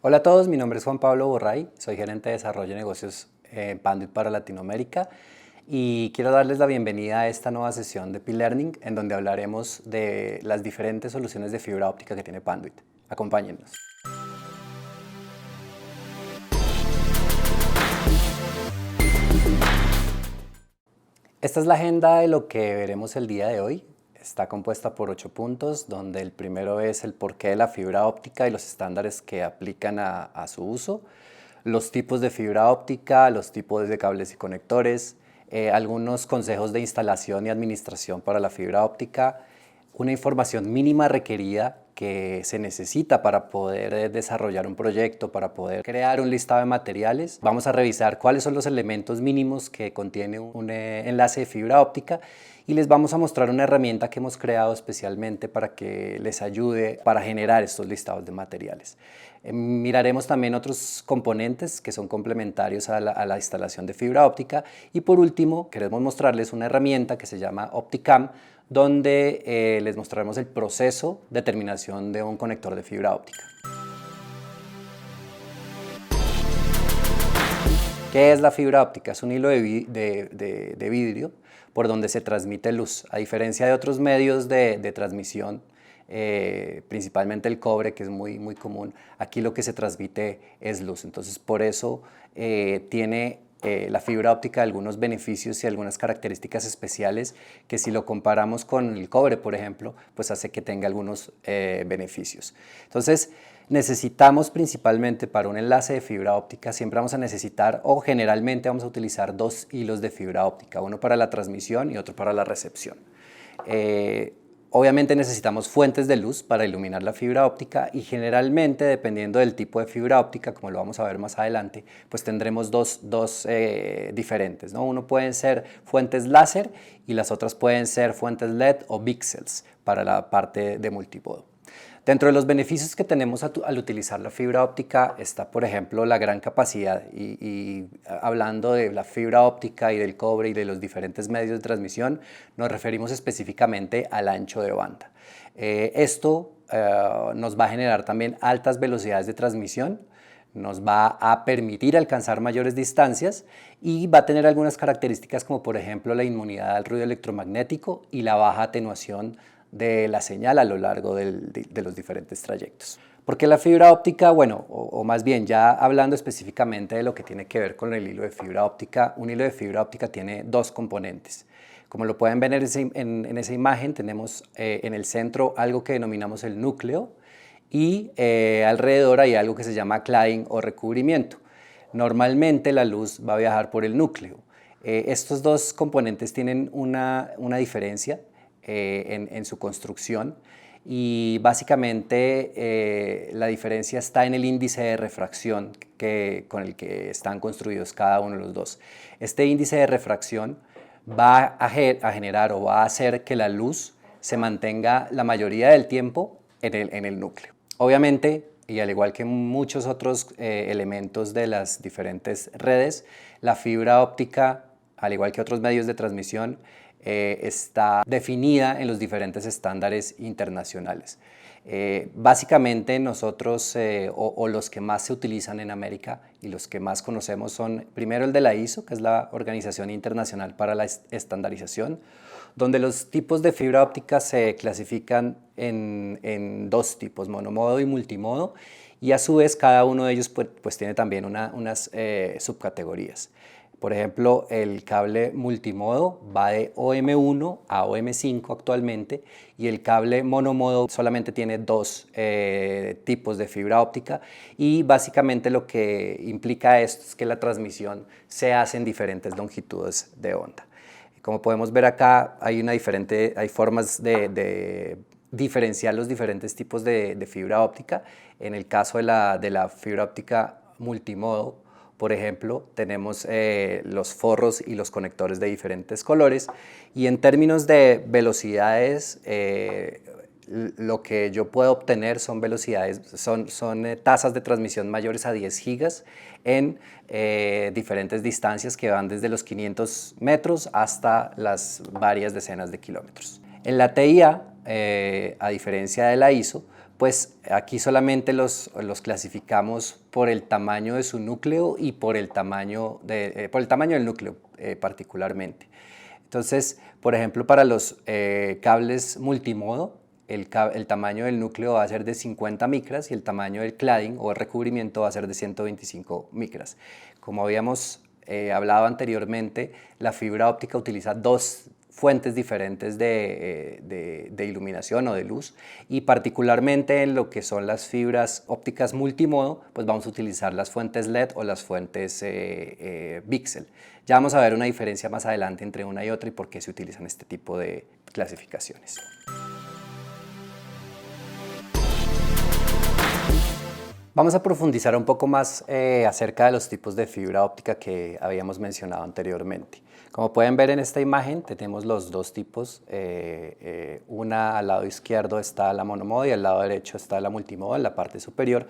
Hola a todos, mi nombre es Juan Pablo Borray, soy gerente de desarrollo de negocios en Panduit para Latinoamérica y quiero darles la bienvenida a esta nueva sesión de P-Learning en donde hablaremos de las diferentes soluciones de fibra óptica que tiene Panduit. Acompáñennos. Esta es la agenda de lo que veremos el día de hoy. Está compuesta por 8 puntos, donde el primero es el porqué de la fibra óptica y los estándares que aplican a su uso, los tipos de fibra óptica, los tipos de cables y conectores, algunos consejos de instalación y administración para la fibra óptica, una información mínima requerida que se necesita para poder desarrollar un proyecto, para poder crear un listado de materiales. Vamos a revisar cuáles son los elementos mínimos que contiene un enlace de fibra óptica y les vamos a mostrar una herramienta que hemos creado especialmente para que les ayude para generar estos listados de materiales. Miraremos también otros componentes que son complementarios a la instalación de fibra óptica y por último queremos mostrarles una herramienta que se llama Opticam, donde les mostraremos el proceso de terminación de un conector de fibra óptica. ¿Qué es la fibra óptica? Es un hilo de vidrio por donde se transmite luz. A diferencia de otros medios de transmisión, principalmente el cobre, que es muy común, aquí lo que se transmite es luz. Entonces, por eso tiene la fibra óptica algunos beneficios y algunas características especiales que si lo comparamos con el cobre, por ejemplo, pues hace que tenga algunos beneficios. Entonces, necesitamos principalmente para un enlace de fibra óptica, siempre vamos a necesitar o generalmente vamos a utilizar dos hilos de fibra óptica, uno para la transmisión y otro para la recepción. Obviamente necesitamos fuentes de luz para iluminar la fibra óptica y generalmente, dependiendo del tipo de fibra óptica, como lo vamos a ver más adelante, pues tendremos dos diferentes, ¿no? Uno pueden ser fuentes láser y las otras pueden ser fuentes LED o VCSELs para la parte de multimodo. Dentro de los beneficios que tenemos al utilizar la fibra óptica está, por ejemplo, la gran capacidad y hablando de la fibra óptica y del cobre y de los diferentes medios de transmisión, nos referimos específicamente al ancho de banda. Esto nos va a generar también altas velocidades de transmisión, nos va a permitir alcanzar mayores distancias y va a tener algunas características como por ejemplo la inmunidad al ruido electromagnético y la baja atenuación de la señal a lo largo de los diferentes trayectos. Porque la fibra óptica, bueno, o más bien ya hablando específicamente de lo que tiene que ver con el hilo de fibra óptica, un hilo de fibra óptica tiene dos componentes. Como lo pueden ver en esa imagen, tenemos en el centro algo que denominamos el núcleo y alrededor hay algo que se llama cladding o recubrimiento. Normalmente la luz va a viajar por el núcleo. Estos dos componentes tienen una diferencia en su construcción y básicamente la diferencia está en el índice de refracción con el que están construidos cada uno de los dos. Este índice de refracción va a generar o va a hacer que la luz se mantenga la mayoría del tiempo en el núcleo. Obviamente, y al igual que muchos otros elementos de las diferentes redes, la fibra óptica, al igual que otros medios de transmisión, está definida en los diferentes estándares internacionales. Básicamente nosotros, o los que más se utilizan en América y los que más conocemos son primero el de la ISO, que es la Organización Internacional para la Estandarización, donde los tipos de fibra óptica se clasifican en dos tipos, monomodo y multimodo, y a su vez cada uno de ellos pues tiene también unas subcategorías. Por ejemplo, el cable multimodo va de OM1 a OM5 actualmente y el cable monomodo solamente tiene dos tipos de fibra óptica y básicamente lo que implica esto es que la transmisión se hace en diferentes longitudes de onda. Como podemos ver acá, hay formas de diferenciar los diferentes tipos de fibra óptica. En el caso de la fibra óptica multimodo, por ejemplo, tenemos los forros y los conectores de diferentes colores y en términos de velocidades, lo que yo puedo obtener son tasas de transmisión mayores a 10 gigas en diferentes distancias que van desde los 500 metros hasta las varias decenas de kilómetros. En la TIA, a diferencia de la ISO, pues aquí solamente los clasificamos por el tamaño de su núcleo y por el tamaño del núcleo particularmente. Entonces, por ejemplo, para los cables multimodo, el tamaño del núcleo va a ser de 50 micras y el tamaño del cladding o el recubrimiento va a ser de 125 micras. Como habíamos hablado anteriormente, la fibra óptica utiliza dos fuentes diferentes de iluminación o de luz, y particularmente en lo que son las fibras ópticas multimodo, pues vamos a utilizar las fuentes LED o las fuentes VCSEL. Ya vamos a ver una diferencia más adelante entre una y otra y por qué se utilizan este tipo de clasificaciones. Vamos a profundizar un poco más acerca de los tipos de fibra óptica que habíamos mencionado anteriormente. Como pueden ver en esta imagen, tenemos los dos tipos. Una al lado izquierdo está la monomodo y al lado derecho está la multimodo en la parte superior.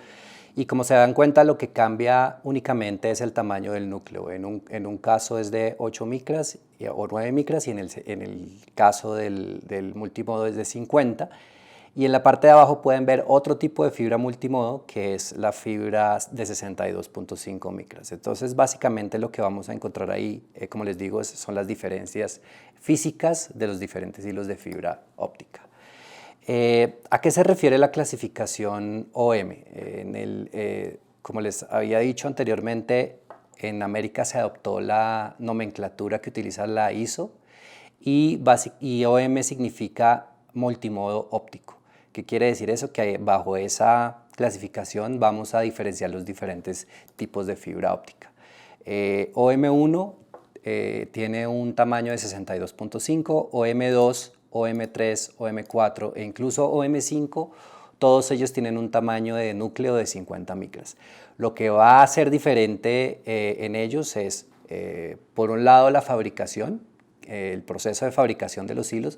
Y como se dan cuenta, lo que cambia únicamente es el tamaño del núcleo. En un caso es de 8 micras o 9 micras y en el caso del multimodo es de 50. Y en la parte de abajo pueden ver otro tipo de fibra multimodo, que es la fibra de 62.5 micras. Entonces, básicamente lo que vamos a encontrar ahí, como les digo, son las diferencias físicas de los diferentes hilos de fibra óptica. ¿A qué se refiere la clasificación OM? Como les había dicho anteriormente, en América se adoptó la nomenclatura que utiliza la ISO y OM significa multimodo óptico. ¿Qué quiere decir eso? Que bajo esa clasificación vamos a diferenciar los diferentes tipos de fibra óptica. OM1 tiene un tamaño de 62.5, OM2, OM3, OM4 e incluso OM5, todos ellos tienen un tamaño de núcleo de 50 micras. Lo que va a ser diferente en ellos es, por un lado, la fabricación, el proceso de fabricación de los hilos,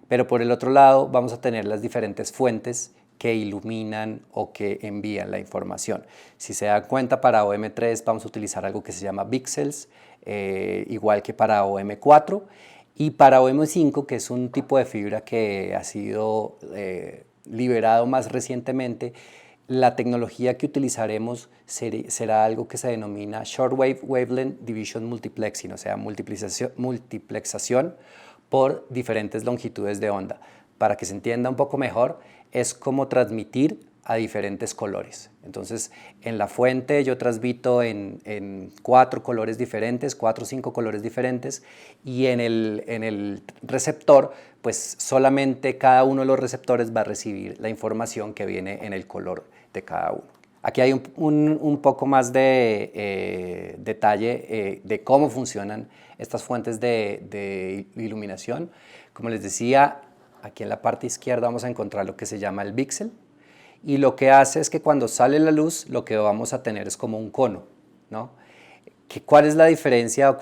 pero por el otro lado vamos a tener las diferentes fuentes que iluminan o que envían la información. Si se dan cuenta, para OM3 vamos a utilizar algo que se llama VCSELs, igual que para OM4, y para OM5, que es un tipo de fibra que ha sido liberado más recientemente, la tecnología que utilizaremos será algo que se denomina Shortwave Wavelength Division Multiplexing, o sea, multiplexación por diferentes longitudes de onda. Para que se entienda un poco mejor, es como transmitir a diferentes colores. Entonces, en la fuente yo transmito en 4 colores diferentes, 4 o 5 colores diferentes, y en el receptor, pues solamente cada uno de los receptores va a recibir la información que viene en el color de cada uno. Aquí hay un poco más de detalle de cómo funcionan estas fuentes de iluminación. Como les decía, aquí en la parte izquierda vamos a encontrar lo que se llama el VCSEL, y lo que hace es que cuando sale la luz lo que vamos a tener es como un cono, ¿no? ¿Cuál es la diferencia o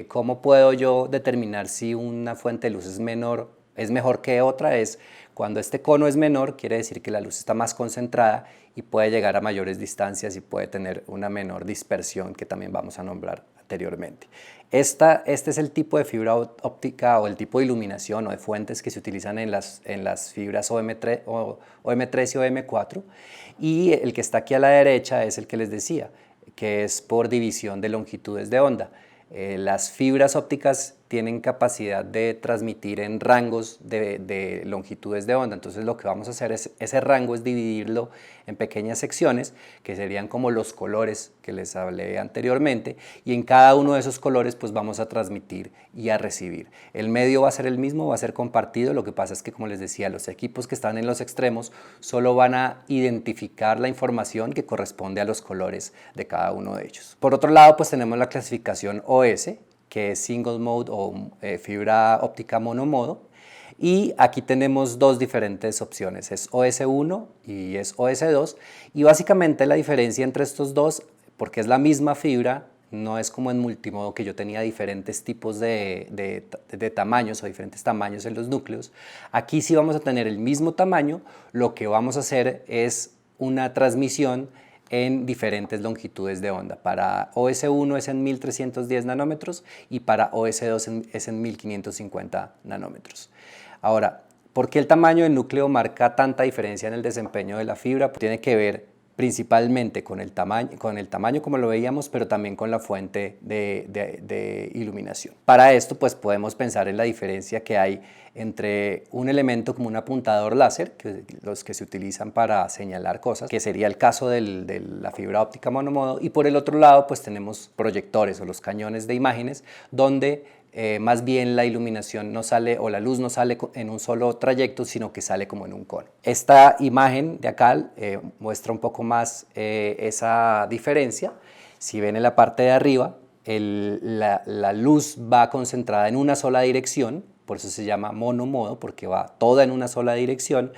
cómo puedo yo determinar si una fuente de luz es mejor que otra? Es cuando este cono es menor, quiere decir que la luz está más concentrada y puede llegar a mayores distancias y puede tener una menor dispersión, que también vamos a nombrar anteriormente. Este es el tipo de fibra óptica o el tipo de iluminación o de fuentes que se utilizan en las fibras OM3 y OM4, y el que está aquí a la derecha es el que les decía, que es por división de longitudes de onda. Las fibras ópticas tienen capacidad de transmitir en rangos de longitudes de onda. Entonces lo que vamos a hacer es, ese rango es dividirlo en pequeñas secciones, que serían como los colores que les hablé anteriormente, y en cada uno de esos colores pues vamos a transmitir y a recibir. El medio va a ser el mismo, va a ser compartido. Lo que pasa es que, como les decía, los equipos que están en los extremos solo van a identificar la información que corresponde a los colores de cada uno de ellos. Por otro lado, pues tenemos la clasificación OS, que es Single Mode o fibra óptica monomodo, y aquí tenemos dos diferentes opciones, es OS1 y es OS2, y básicamente la diferencia entre estos dos, porque es la misma fibra, no es como en multimodo que yo tenía diferentes tipos de tamaños o diferentes tamaños en los núcleos. Aquí sí vamos a tener el mismo tamaño, lo que vamos a hacer es una transmisión en diferentes longitudes de onda. Para OS1 es en 1310 nanómetros y para OS2 es en 1550 nanómetros. Ahora, ¿Por qué el tamaño del núcleo marca tanta diferencia en el desempeño de la fibra? Tiene que ver principalmente con el tamaño como lo veíamos, pero también con la fuente de iluminación. Para esto pues podemos pensar en la diferencia que hay entre un elemento como un apuntador láser, los que se utilizan para señalar cosas, que sería el caso de la fibra óptica monomodo, y por el otro lado pues tenemos proyectores o los cañones de imágenes, donde más bien la iluminación no sale o la luz no sale en un solo trayecto, sino que sale como en un cono. Esta imagen de acá muestra un poco más esa diferencia. Si ven en la parte de arriba, la luz va concentrada en una sola dirección, por eso se llama monomodo, porque va toda en una sola dirección,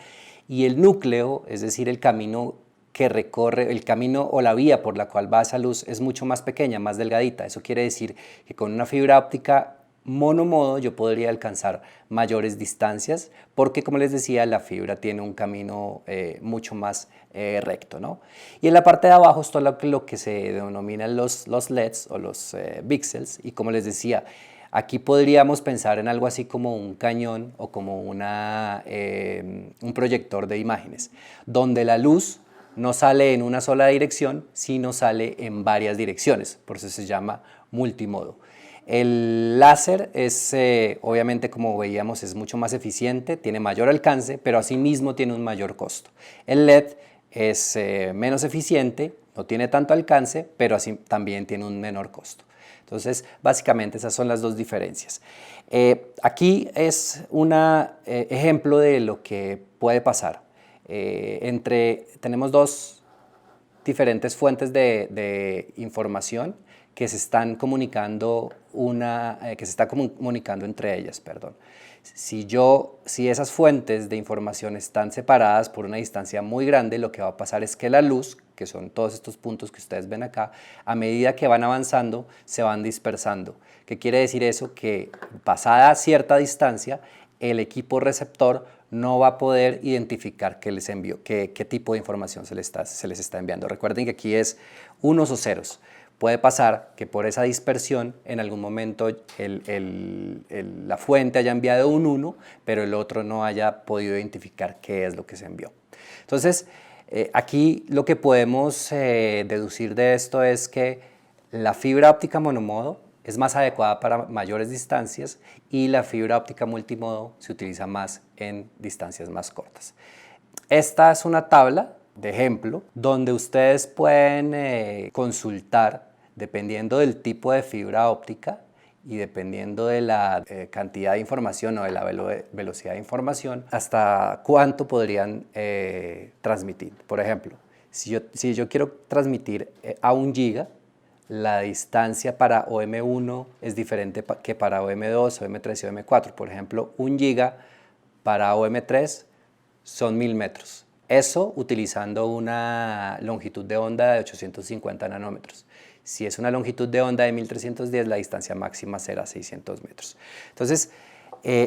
y el núcleo, es decir, el camino que recorre, el camino o la vía por la cual va esa luz es mucho más pequeña, más delgadita. Eso quiere decir que con una fibra óptica monomodo yo podría alcanzar mayores distancias porque, como les decía, la fibra tiene un camino mucho más recto, ¿no? Y en la parte de abajo está lo que se denominan los LEDs o los píxeles, y como les decía, aquí podríamos pensar en algo así como un cañón o como un proyector de imágenes, donde la luz no sale en una sola dirección, sino sale en varias direcciones, por eso se llama multimodo. El láser es, obviamente, como veíamos, es mucho más eficiente, tiene mayor alcance, pero asimismo tiene un mayor costo. El LED es menos eficiente, no tiene tanto alcance, pero así también tiene un menor costo. Entonces, básicamente esas son las dos diferencias. Aquí es un ejemplo de lo que puede pasar. Tenemos dos diferentes fuentes de información que se están comunicando entre ellas, perdón. Si esas fuentes de información están separadas por una distancia muy grande, lo que va a pasar es que la luz, que son todos estos puntos que ustedes ven acá, a medida que van avanzando, se van dispersando. ¿Qué quiere decir eso? Que pasada cierta distancia, el equipo receptor no va a poder identificar qué tipo de información se les está enviando. Recuerden que aquí es unos o ceros. Puede pasar que por esa dispersión en algún momento la fuente haya enviado un 1, pero el otro no haya podido identificar qué es lo que se envió. Entonces, aquí lo que podemos deducir de esto es que la fibra óptica monomodo es más adecuada para mayores distancias y la fibra óptica multimodo se utiliza más en distancias más cortas. Esta es una tabla de ejemplo donde ustedes pueden consultar, dependiendo del tipo de fibra óptica y dependiendo de la cantidad de información o de la velocidad de información, hasta cuánto podrían transmitir. Por ejemplo, si yo quiero transmitir a 1 giga, la distancia para OM1 es diferente que para OM2, OM3 y OM4. Por ejemplo, 1 giga para OM3 son 1000 metros. Eso utilizando una longitud de onda de 850 nanómetros. Si es una longitud de onda de 1310, la distancia máxima será 600 metros. Entonces,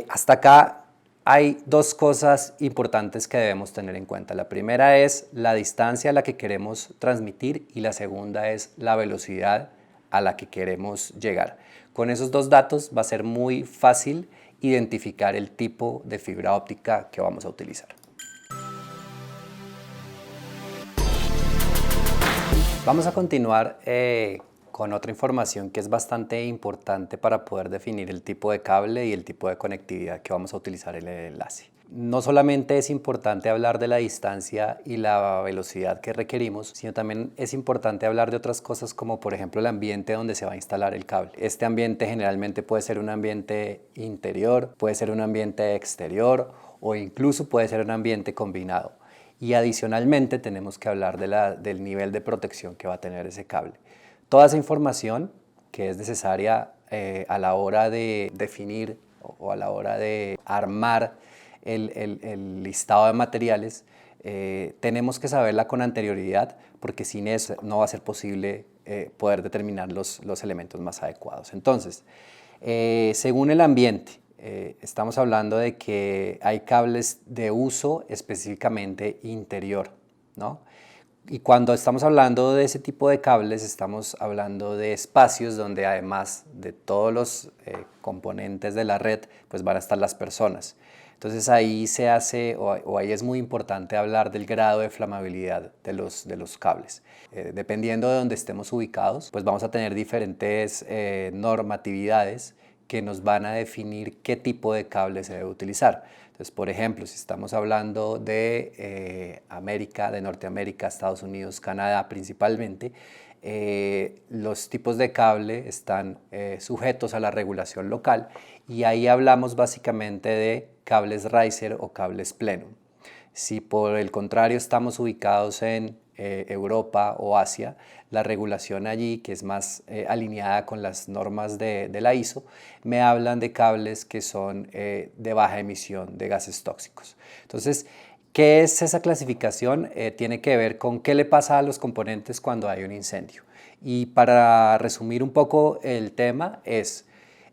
hasta acá hay dos cosas importantes que debemos tener en cuenta. La primera es la distancia a la que queremos transmitir y la segunda es la velocidad a la que queremos llegar. Con esos dos datos va a ser muy fácil identificar el tipo de fibra óptica que vamos a utilizar. Vamos a continuar con otra información que es bastante importante para poder definir el tipo de cable y el tipo de conectividad que vamos a utilizar en el enlace. No solamente es importante hablar de la distancia y la velocidad que requerimos, sino también es importante hablar de otras cosas como, por ejemplo, el ambiente donde se va a instalar el cable. Este ambiente generalmente puede ser un ambiente interior, puede ser un ambiente exterior o incluso puede ser un ambiente combinado. Y adicionalmente tenemos que hablar del nivel de protección que va a tener ese cable. Toda esa información que es necesaria a la hora de definir o a la hora de armar el listado de materiales, tenemos que saberla con anterioridad porque sin eso no va a ser posible poder determinar los elementos más adecuados. Entonces, según el ambiente, estamos hablando de que hay cables de uso específicamente interior, ¿no? Y cuando estamos hablando de ese tipo de cables, estamos hablando de espacios donde además de todos los componentes de la red, pues van a estar las personas. Entonces ahí se hace, o ahí es muy importante hablar del grado de flamabilidad de los cables. Dependiendo de donde estemos ubicados, pues vamos a tener diferentes normatividades que nos van a definir qué tipo de cable se debe utilizar. Entonces, por ejemplo, si estamos hablando de América, de Norteamérica, Estados Unidos, Canadá principalmente, los tipos de cable están sujetos a la regulación local y ahí hablamos básicamente de cables riser o cables plenum. Si por el contrario estamos ubicados en Europa o Asia, la regulación allí, que es más alineada con las normas de la ISO, me hablan de cables que son de baja emisión de gases tóxicos. Entonces, ¿qué es esa clasificación? Tiene que ver con qué le pasa a los componentes cuando hay un incendio. Y para resumir un poco el tema es,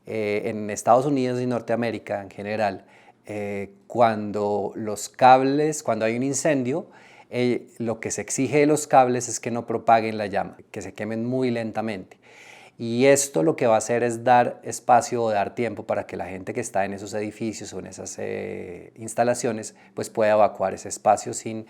en Estados Unidos y Norteamérica en general, cuando hay un incendio, lo que se exige de los cables es que no propaguen la llama, que se quemen muy lentamente. Y esto lo que va a hacer es dar espacio o dar tiempo para que la gente que está en esos edificios o en esas instalaciones pues pueda evacuar ese espacio sin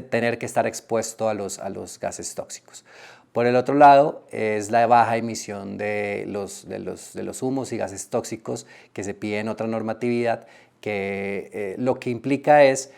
tener que estar expuesto a los gases tóxicos. Por el otro lado, es la baja emisión de los humos y gases tóxicos que se pide en otra normatividad, que lo que implica es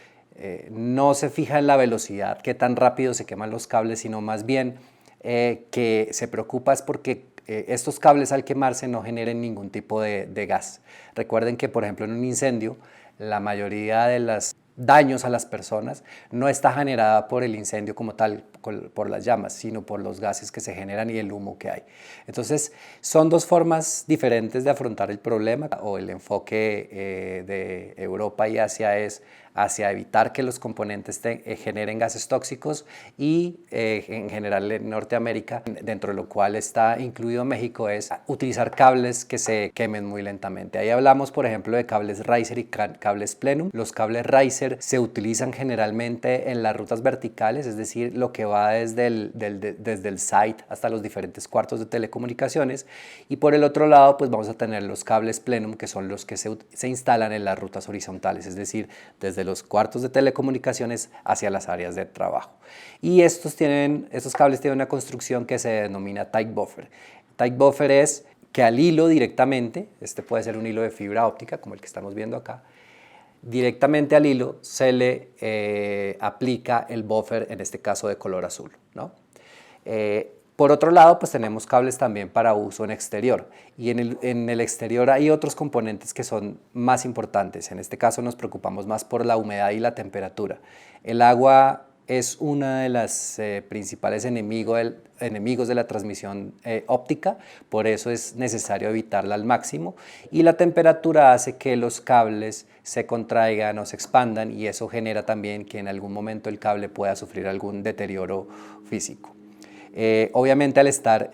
no se fija en la velocidad, qué tan rápido se queman los cables, sino más bien que se preocupa es porque estos cables al quemarse no generen ningún tipo de gas. Recuerden que, por ejemplo, en un incendio, la mayoría de los daños a las personas no está generada por el incendio como tal, por las llamas, sino por los gases que se generan y el humo que hay. Entonces, son dos formas diferentes de afrontar el problema, o el enfoque de Europa y Asia es hacia evitar que los componentes generen gases tóxicos y en general en Norteamérica, dentro de lo cual está incluido México, es utilizar cables que se quemen muy lentamente. Ahí hablamos, por ejemplo, de cables riser y cables plenum. Los cables riser se utilizan generalmente en las rutas verticales, es decir, lo que va desde el site hasta los diferentes cuartos de telecomunicaciones, y por el otro lado pues vamos a tener los cables plenum, que son los que se instalan en las rutas horizontales, es decir, desde los cuartos de telecomunicaciones hacia las áreas de trabajo. Y estos cables tienen una construcción que se denomina tight buffer. Tight buffer es que al hilo directamente, este puede ser un hilo de fibra óptica como el que estamos viendo acá, directamente al hilo se le aplica el buffer, en este caso de color azul, ¿no? Por otro lado, pues tenemos cables también para uso en exterior, y en el exterior hay otros componentes que son más importantes. En este caso nos preocupamos más por la humedad y la temperatura. El agua es uno de los principales enemigos de la transmisión óptica, por eso es necesario evitarla al máximo, y la temperatura hace que los cables se contraigan o se expandan, y eso genera también que en algún momento el cable pueda sufrir algún deterioro físico. Obviamente al estar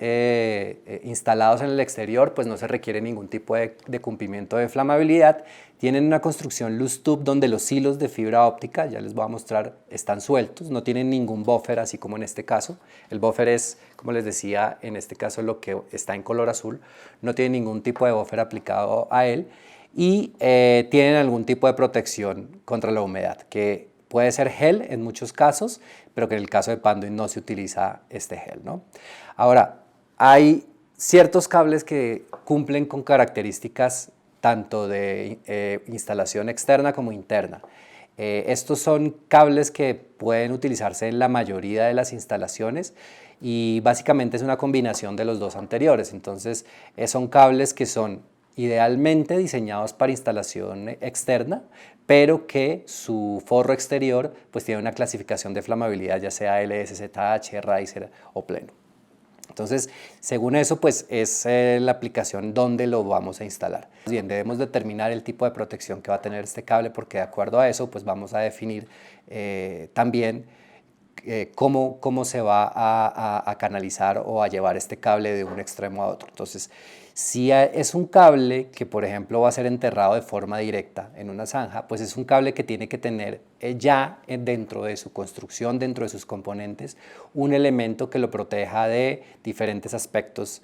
instalados en el exterior pues no se requiere ningún tipo de cumplimiento de flamabilidad. Tienen una construcción loose tube donde los hilos de fibra óptica, ya les voy a mostrar, están sueltos, no tienen ningún buffer así como en este caso. El buffer es, como les decía, en este caso lo que está en color azul, no tiene ningún tipo de buffer aplicado a él, y tienen algún tipo de protección contra la humedad, que puede ser gel en muchos casos, pero que en el caso de Panduit no se utiliza este gel, ¿no? Ahora, hay ciertos cables que cumplen con características tanto de instalación externa como interna. Estos son cables que pueden utilizarse en la mayoría de las instalaciones y básicamente es una combinación de los dos anteriores. Entonces, son cables que son idealmente diseñados para instalación externa, pero que su forro exterior pues tiene una clasificación de flamabilidad, ya sea LSZH, riser o pleno. Entonces, según eso, pues es la aplicación donde lo vamos a instalar. Bien, debemos determinar el tipo de protección que va a tener este cable, porque de acuerdo a eso, pues vamos a definir también cómo se va a canalizar o a llevar este cable de un extremo a otro. Entonces, si es un cable que, por ejemplo, va a ser enterrado de forma directa en una zanja, pues es un cable que tiene que tener ya dentro de su construcción, dentro de sus componentes, un elemento que lo proteja de diferentes aspectos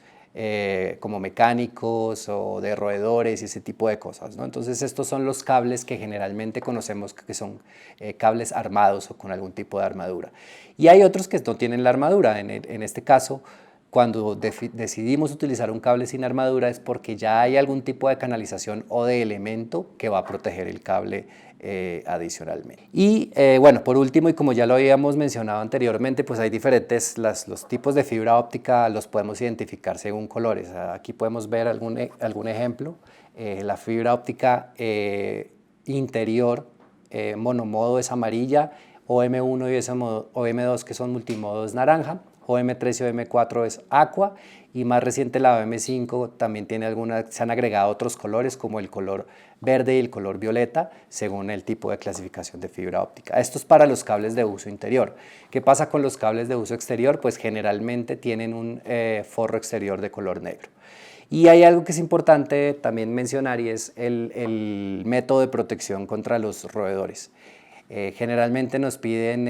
como mecánicos o de roedores y ese tipo de cosas, ¿no? Entonces estos son los cables que generalmente conocemos que son cables armados o con algún tipo de armadura. Y hay otros que no tienen la armadura. En este caso, cuando decidimos utilizar un cable sin armadura es porque ya hay algún tipo de canalización o de elemento que va a proteger el cable adicionalmente. Y bueno, por último, y como ya lo habíamos mencionado anteriormente, pues hay diferentes, los tipos de fibra óptica los podemos identificar según colores. Aquí podemos ver algún ejemplo. La fibra óptica interior monomodo es amarilla, OM1 y OM2 que son multimodo es naranja, OM3 y OM4 es aqua, y más reciente la OM5 también tiene se han agregado otros colores como el color verde y el color violeta según el tipo de clasificación de fibra óptica. Esto es para los cables de uso interior. ¿Qué pasa con los cables de uso exterior? Pues generalmente tienen un forro exterior de color negro. Y hay algo que es importante también mencionar y es el método de protección contra los roedores. Generalmente nos piden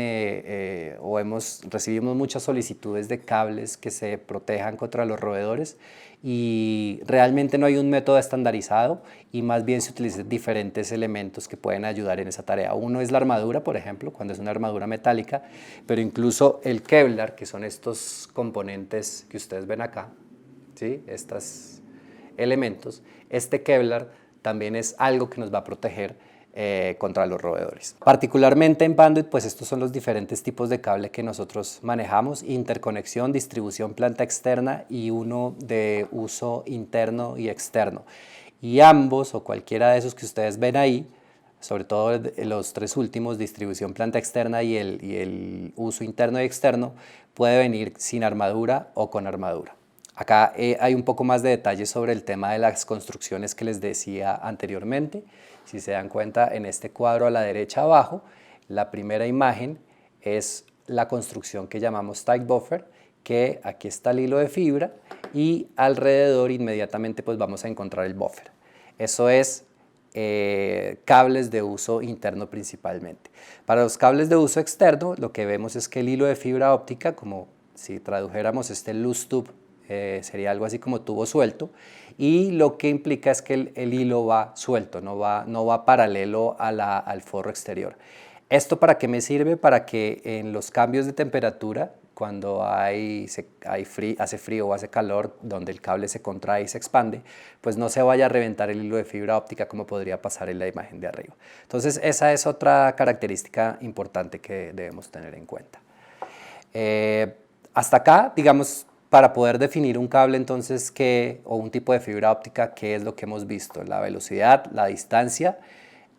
recibimos muchas solicitudes de cables que se protejan contra los roedores y realmente no hay un método estandarizado y más bien se utilizan diferentes elementos que pueden ayudar en esa tarea. Uno es la armadura, por ejemplo, cuando es una armadura metálica, pero incluso el Kevlar, que son estos componentes que ustedes ven acá, ¿sí? Estos elementos, este Kevlar también es algo que nos va a proteger contra los roedores. Particularmente en Banduit, pues estos son los diferentes tipos de cable que nosotros manejamos: interconexión, distribución, planta externa y uno de uso interno y externo. Y ambos o cualquiera de esos que ustedes ven ahí, sobre todo los tres últimos, distribución, planta externa y el uso interno y externo, puede venir sin armadura o con armadura. Acá hay un poco más de detalles sobre el tema de las construcciones que les decía anteriormente. Si se dan cuenta, en este cuadro a la derecha abajo, la primera imagen es la construcción que llamamos tight buffer, que aquí está el hilo de fibra y alrededor inmediatamente pues vamos a encontrar el buffer. Eso es cables de uso interno principalmente. Para los cables de uso externo, lo que vemos es que el hilo de fibra óptica, como si tradujéramos este loose tube, sería algo así como tubo suelto, y lo que implica es que el hilo va suelto, no va paralelo al forro exterior. ¿Esto para qué me sirve? Para que en los cambios de temperatura, cuando hace frío o hace calor, donde el cable se contrae y se expande, pues no se vaya a reventar el hilo de fibra óptica como podría pasar en la imagen de arriba. Entonces esa es otra característica importante que debemos tener en cuenta. Hasta acá, digamos, para poder definir un cable entonces o un tipo de fibra óptica, ¿qué es lo que hemos visto? La velocidad, la distancia,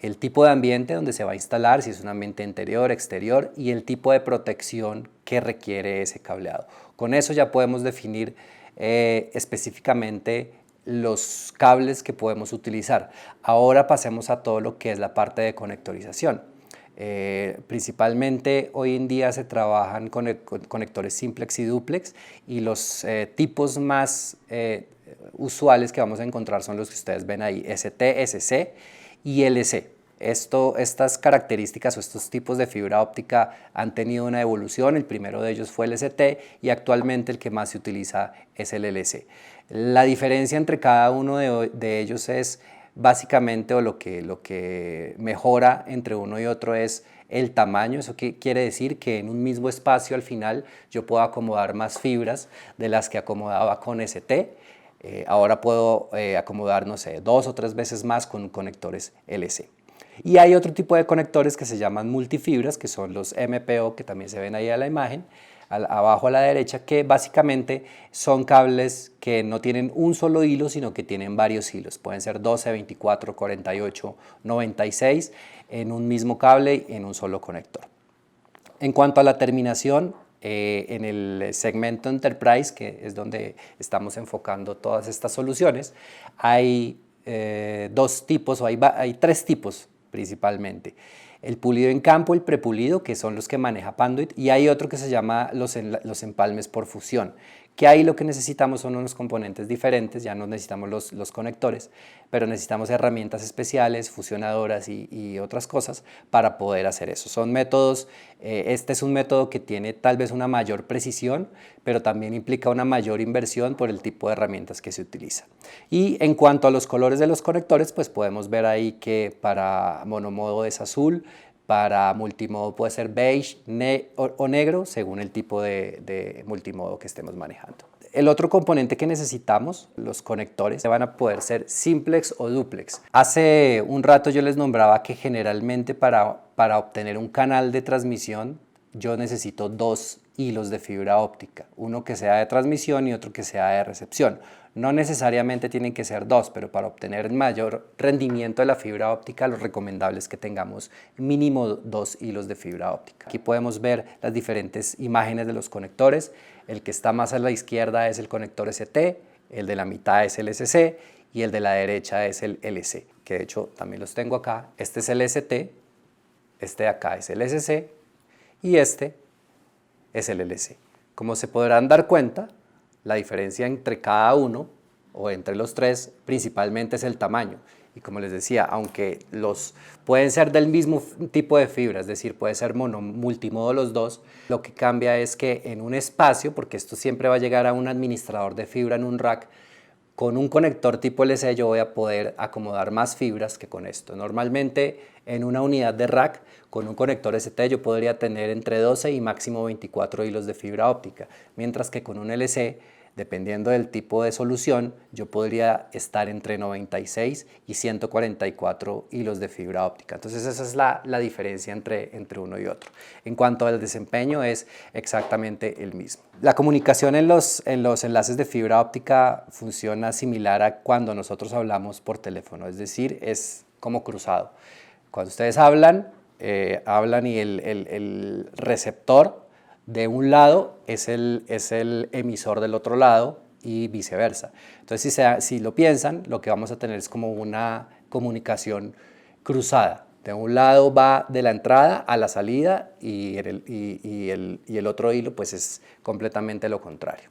el tipo de ambiente donde se va a instalar, si es un ambiente interior, exterior, y el tipo de protección que requiere ese cableado. Con eso ya podemos definir específicamente los cables que podemos utilizar. Ahora pasemos a todo lo que es la parte de conectorización. Principalmente hoy en día se trabajan con conectores simplex y duplex, y los tipos más usuales que vamos a encontrar son los que ustedes ven ahí: ST, SC y LC. Estas características o estos tipos de fibra óptica han tenido una evolución. El primero de ellos fue el ST y actualmente el que más se utiliza es el LC. La diferencia entre cada uno de ellos es básicamente, o lo que mejora entre uno y otro es el tamaño. Eso quiere decir que en un mismo espacio al final yo puedo acomodar más fibras de las que acomodaba con ST. Ahora puedo acomodar, no sé, 2 o 3 veces más con conectores LC. Y hay otro tipo de conectores que se llaman multifibras, que son los MPO, que también se ven ahí a la imagen, abajo a la derecha, que básicamente son cables que no tienen un solo hilo, sino que tienen varios hilos. Pueden ser 12, 24, 48, 96 en un mismo cable y en un solo conector. En cuanto a la terminación, en el segmento Enterprise, que es donde estamos enfocando todas estas soluciones, hay dos tipos, o hay 3 tipos principalmente. El pulido en campo, el prepulido, que son los que maneja Panduit, y hay otro que se llama los empalmes por fusión, que ahí lo que necesitamos son unos componentes diferentes, ya no necesitamos los conectores, pero necesitamos herramientas especiales, fusionadoras y otras cosas para poder hacer eso. Son métodos, este es un método que tiene tal vez una mayor precisión, pero también implica una mayor inversión por el tipo de herramientas que se utiliza. Y en cuanto a los colores de los conectores, pues podemos ver ahí que para monomodo es azul, para multimodo puede ser beige o negro, según el tipo de multimodo que estemos manejando. El otro componente que necesitamos, los conectores, van a poder ser simplex o duplex. Hace un rato yo les nombraba que generalmente para obtener un canal de transmisión yo necesito dos hilos de fibra óptica, uno que sea de transmisión y otro que sea de recepción. No necesariamente tienen que ser dos, pero para obtener mayor rendimiento de la fibra óptica, lo recomendable es que tengamos mínimo dos hilos de fibra óptica. Aquí podemos ver las diferentes imágenes de los conectores. El que está más a la izquierda es el conector ST, el de la mitad es el SC y el de la derecha es el LC, que de hecho también los tengo acá. Este es el ST, este de acá es el SC y este es el LC. Como se podrán dar cuenta, la diferencia entre cada uno o entre los tres principalmente es el tamaño. Y como les decía, aunque pueden ser del mismo tipo de fibra, es decir, puede ser multimodo los dos, lo que cambia es que en un espacio, porque esto siempre va a llegar a un administrador de fibra en un rack, con un conector tipo LC yo voy a poder acomodar más fibras que con esto. Normalmente en una unidad de rack con un conector ST yo podría tener entre 12 y máximo 24 hilos de fibra óptica, mientras que con un LC, dependiendo del tipo de solución, yo podría estar entre 96 y 144 hilos de fibra óptica. Entonces esa es la diferencia entre uno y otro. En cuanto al desempeño es exactamente el mismo. La comunicación en los enlaces de fibra óptica funciona similar a cuando nosotros hablamos por teléfono, es decir, es como cruzado. Cuando ustedes hablan y el receptor de un lado es el emisor del otro lado y viceversa. Entonces, si lo piensan, lo que vamos a tener es como una comunicación cruzada. De un lado va de la entrada a la salida y el otro hilo pues es completamente lo contrario.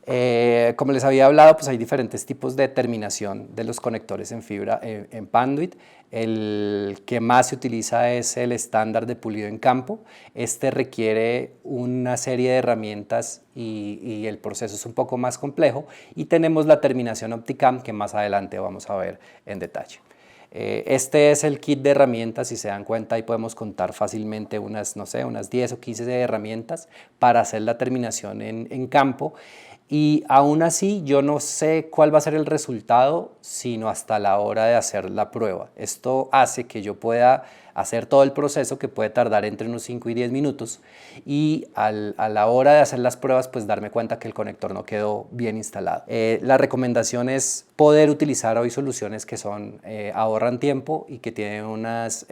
Como les había hablado, pues hay diferentes tipos de terminación de los conectores en fibra en Panduit. El que más se utiliza es el estándar de pulido en campo. Este requiere una serie de herramientas y el proceso es un poco más complejo. Y tenemos la terminación Opticam que más adelante vamos a ver en detalle. Este es el kit de herramientas, si se dan cuenta ahí podemos contar fácilmente unas 10 o 15 de herramientas para hacer la terminación en campo y aún así yo no sé cuál va a ser el resultado sino hasta la hora de hacer la prueba. Esto hace que yo pueda hacer todo el proceso que puede tardar entre unos 5 y 10 minutos y a la hora de hacer las pruebas pues darme cuenta que el conector no quedó bien instalado. La recomendación es poder utilizar hoy soluciones que ahorran tiempo y que tienen unos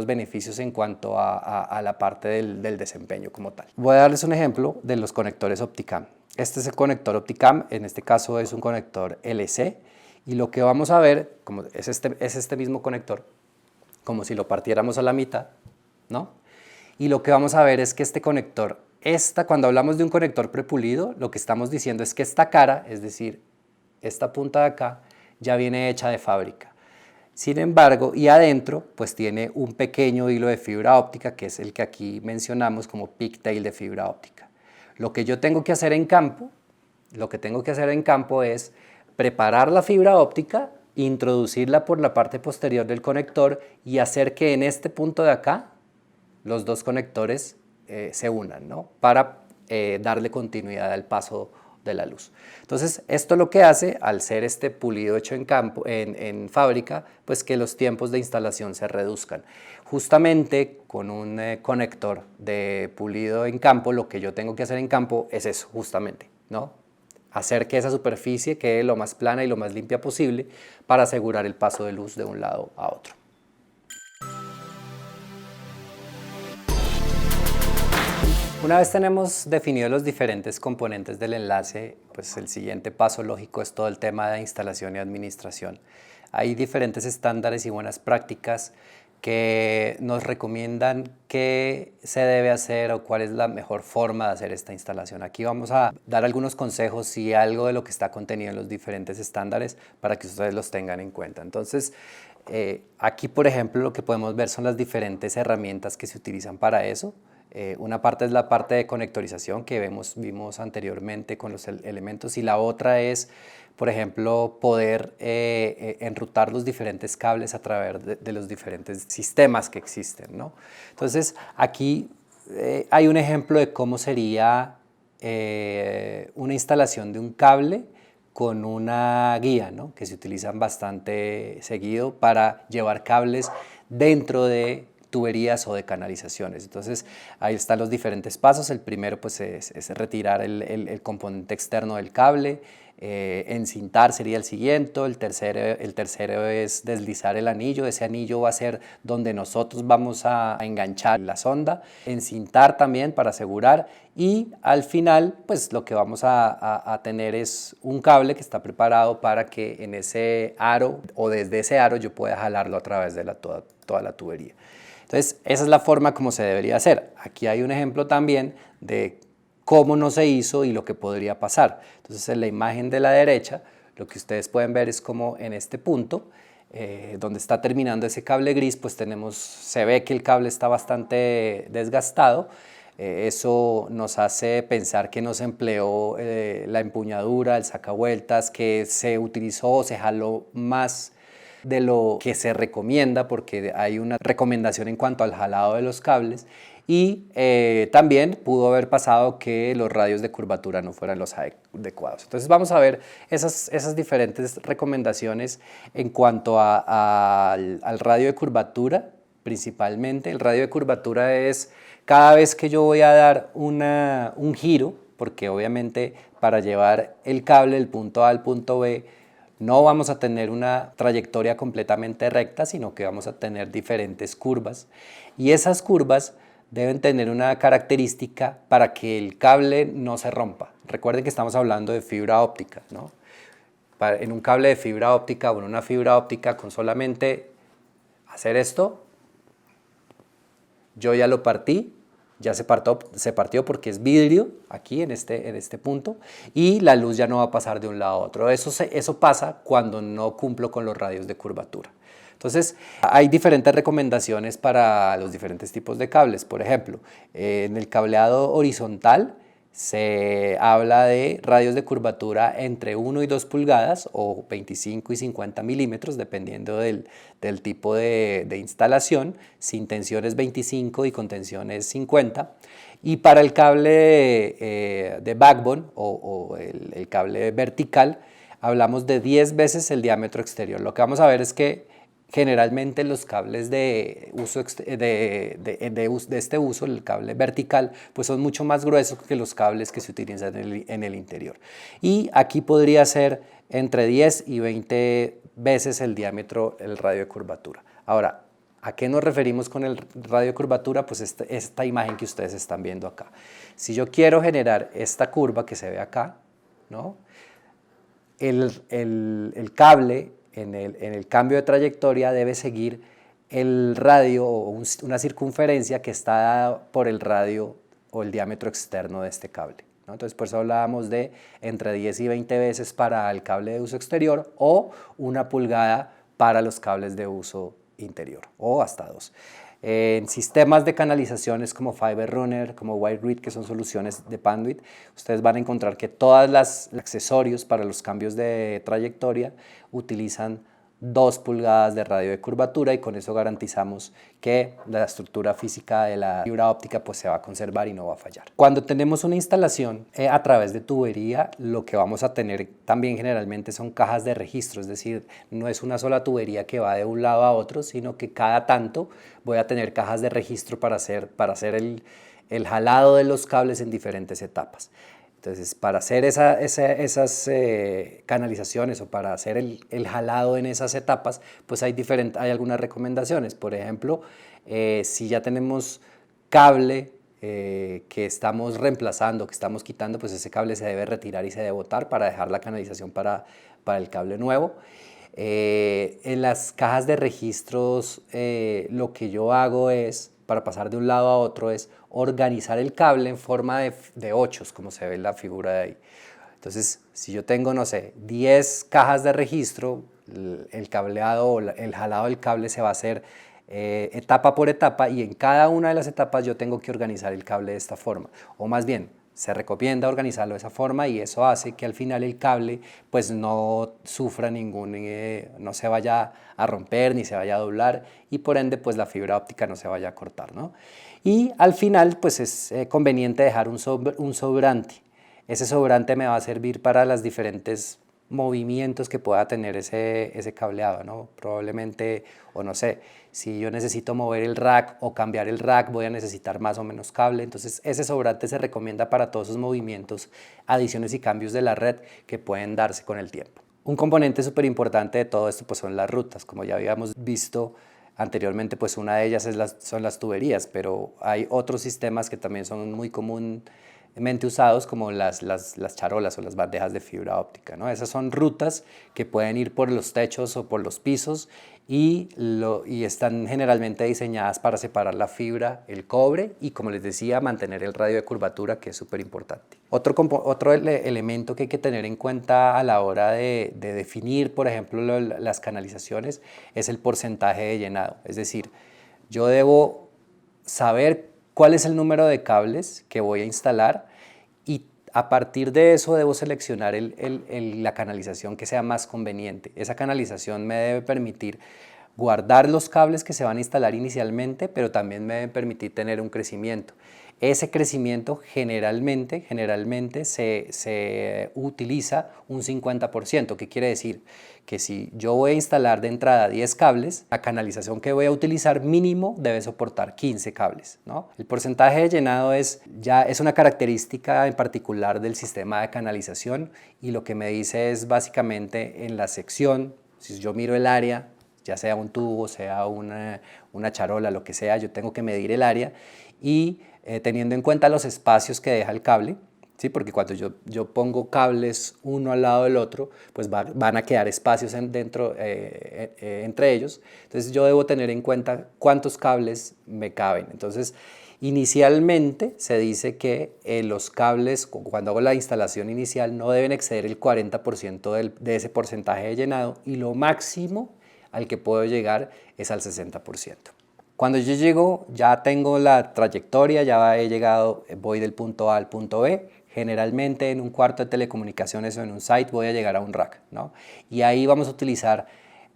beneficios en cuanto a la parte del desempeño como tal. Voy a darles un ejemplo de los conectores Opticam. Este es el conector Opticam, en este caso es un conector LC y lo que vamos a ver como es este mismo conector, como si lo partiéramos a la mitad, ¿no? Y lo que vamos a ver es que este conector, cuando hablamos de un conector prepulido, lo que estamos diciendo es que esta cara, es decir, esta punta de acá, ya viene hecha de fábrica. Sin embargo, y adentro, pues tiene un pequeño hilo de fibra óptica, que es el que aquí mencionamos como pigtail de fibra óptica. Lo que yo tengo que hacer en campo, es preparar la fibra óptica, introducirla por la parte posterior del conector y hacer que en este punto de acá los dos conectores se unan, ¿no? Para darle continuidad al paso de la luz. Entonces, esto lo que hace, al ser este pulido hecho en fábrica, pues que los tiempos de instalación se reduzcan. Justamente con un conector de pulido en campo, lo que yo tengo que hacer en campo es eso, justamente, ¿no? Hacer que esa superficie quede lo más plana y lo más limpia posible para asegurar el paso de luz de un lado a otro. Una vez tenemos definidos los diferentes componentes del enlace, pues el siguiente paso lógico es todo el tema de instalación y administración. Hay diferentes estándares y buenas prácticas que nos recomiendan qué se debe hacer o cuál es la mejor forma de hacer esta instalación. Aquí vamos a dar algunos consejos y algo de lo que está contenido en los diferentes estándares para que ustedes los tengan en cuenta. Entonces, aquí, por ejemplo, lo que podemos ver son las diferentes herramientas que se utilizan para eso. Una parte es la parte de conectorización que vimos anteriormente con los elementos, y la otra es, por ejemplo, poder enrutar los diferentes cables a través de los diferentes sistemas que existen, ¿no? Entonces, aquí hay un ejemplo de cómo sería una instalación de un cable con una guía, ¿no? Que se utilizan bastante seguido para llevar cables dentro de tuberías o de canalizaciones. Entonces, ahí están los diferentes pasos. El primero pues, es retirar el componente externo del cable. Encintar sería el siguiente. El tercero es deslizar el anillo. Ese anillo va a ser donde nosotros vamos a enganchar la sonda. Encintar también para asegurar, y al final pues lo que vamos a tener es un cable que está preparado para que en ese aro o desde ese aro yo pueda jalarlo a través de toda la tubería. Entonces, esa es la forma como se debería hacer. Aquí hay un ejemplo también de cómo no se hizo y lo que podría pasar. Entonces, en la imagen de la derecha, lo que ustedes pueden ver es como en este punto, donde está terminando ese cable gris, pues se ve que el cable está bastante desgastado. Eso nos hace pensar que no se empleó la empuñadura, el sacavueltas, que se utilizó o se jaló más de lo que se recomienda, porque hay una recomendación en cuanto al jalado de los cables, y también pudo haber pasado que los radios de curvatura no fueran los adecuados. Entonces vamos a ver esas diferentes recomendaciones en cuanto al radio de curvatura. Principalmente el radio de curvatura es cada vez que yo voy a dar un giro, porque obviamente para llevar el cable del punto A al punto B no vamos a tener una trayectoria completamente recta, sino que vamos a tener diferentes curvas, y esas curvas deben tener una característica para que el cable no se rompa. Recuerden que estamos hablando de fibra óptica, ¿no? En un cable de fibra óptica o en una fibra óptica, con solamente hacer esto, yo ya lo partí. Ya se partió porque es vidrio aquí en este punto, y la luz ya no va a pasar de un lado a otro. Eso pasa cuando no cumplo con los radios de curvatura. Entonces, hay diferentes recomendaciones para los diferentes tipos de cables. Por ejemplo, en el cableado horizontal se habla de radios de curvatura entre 1 y 2 pulgadas o 25 y 50 milímetros, dependiendo del tipo de instalación, sin tensiones 25 y con tensiones 50. Y para el cable de backbone o el cable vertical, hablamos de 10 veces el diámetro exterior. Lo que vamos a ver es que generalmente los cables de este uso, el cable vertical, pues son mucho más gruesos que los cables que se utilizan en el interior. Y aquí podría ser entre 10 y 20 veces el diámetro, el radio de curvatura. Ahora, ¿a qué nos referimos con el radio de curvatura? Pues esta imagen que ustedes están viendo acá. Si yo quiero generar esta curva que se ve acá, ¿no? El cable en el cambio de trayectoria debe seguir el radio o una circunferencia que está dada por el radio o el diámetro externo de este cable, ¿no? Entonces, por eso hablábamos de entre 10 y 20 veces para el cable de uso exterior, o 1 pulgada para los cables de uso interior, o hasta 2. En sistemas de canalizaciones como Fiber Runner, como WireGrid, que son soluciones de Panduit, ustedes van a encontrar que todos los accesorios para los cambios de trayectoria utilizan 2 pulgadas de radio de curvatura, y con eso garantizamos que la estructura física de la fibra óptica pues se va a conservar y no va a fallar. Cuando tenemos una instalación a través de tubería, lo que vamos a tener también generalmente son cajas de registro, es decir, no es una sola tubería que va de un lado a otro, sino que cada tanto voy a tener cajas de registro para hacer el jalado de los cables en diferentes etapas. Entonces, para hacer esas canalizaciones o para hacer el jalado en esas etapas, pues hay algunas recomendaciones. Por ejemplo, si ya tenemos cable que estamos reemplazando, que estamos quitando, pues ese cable se debe retirar y se debe botar para dejar la canalización para el cable nuevo. En las cajas de registros lo que yo hago es, para pasar de un lado a otro, es organizar el cable en forma de ochos, como se ve en la figura de ahí. Entonces, si yo tengo, no sé, 10 cajas de registro, el cableado o el jalado del cable se va a hacer etapa por etapa, y en cada una de las etapas yo tengo que organizar el cable de esta forma. O más bien, se recomienda organizarlo de esa forma, y eso hace que al final el cable pues no sufra no se vaya a romper ni se vaya a doblar, y por ende pues la fibra óptica no se vaya a cortar, ¿no? Y al final pues es conveniente dejar un sobrante. Ese sobrante me va a servir para los diferentes movimientos que pueda tener ese cableado, ¿no? Probablemente, o no sé, si yo necesito mover el rack o cambiar el rack, voy a necesitar más o menos cable. Entonces ese sobrante se recomienda para todos esos movimientos, adiciones y cambios de la red que pueden darse con el tiempo. Un componente súper importante de todo esto pues son las rutas. Como ya habíamos visto anteriormente, pues una de ellas son las tuberías, pero hay otros sistemas que también son muy comúnmente usados, como las charolas o las bandejas de fibra óptica, ¿no? Esas son rutas que pueden ir por los techos o por los pisos, y están generalmente diseñadas para separar la fibra, el cobre, y, como les decía, mantener el radio de curvatura, que es súper importante. Otro elemento que hay que tener en cuenta a la hora de definir, por ejemplo, las canalizaciones, es el porcentaje de llenado. Es decir, yo debo saber cuál es el número de cables que voy a instalar, y a partir de eso debo seleccionar la canalización que sea más conveniente. Esa canalización me debe permitir guardar los cables que se van a instalar inicialmente, pero también me debe permitir tener un crecimiento. Ese crecimiento generalmente se utiliza un 50%. ¿Qué quiere decir? Que si yo voy a instalar de entrada 10 cables, la canalización que voy a utilizar mínimo debe soportar 15 cables, ¿no? El porcentaje de llenado es una característica en particular del sistema de canalización, y lo que me dice es básicamente en la sección, si yo miro el área, ya sea un tubo, sea una charola, lo que sea, yo tengo que medir el área, y teniendo en cuenta los espacios que deja el cable, ¿sí? Porque cuando yo pongo cables uno al lado del otro, pues van a quedar espacios entre ellos. Entonces yo debo tener en cuenta cuántos cables me caben. Entonces, inicialmente se dice que los cables, cuando hago la instalación inicial, no deben exceder el 40% de ese porcentaje de llenado, y lo máximo al que puedo llegar es al 60%. Cuando yo llego, ya tengo la trayectoria, ya he llegado, voy del punto A al punto B. Generalmente en un cuarto de telecomunicaciones o en un site voy a llegar a un rack, ¿no? Y ahí vamos a utilizar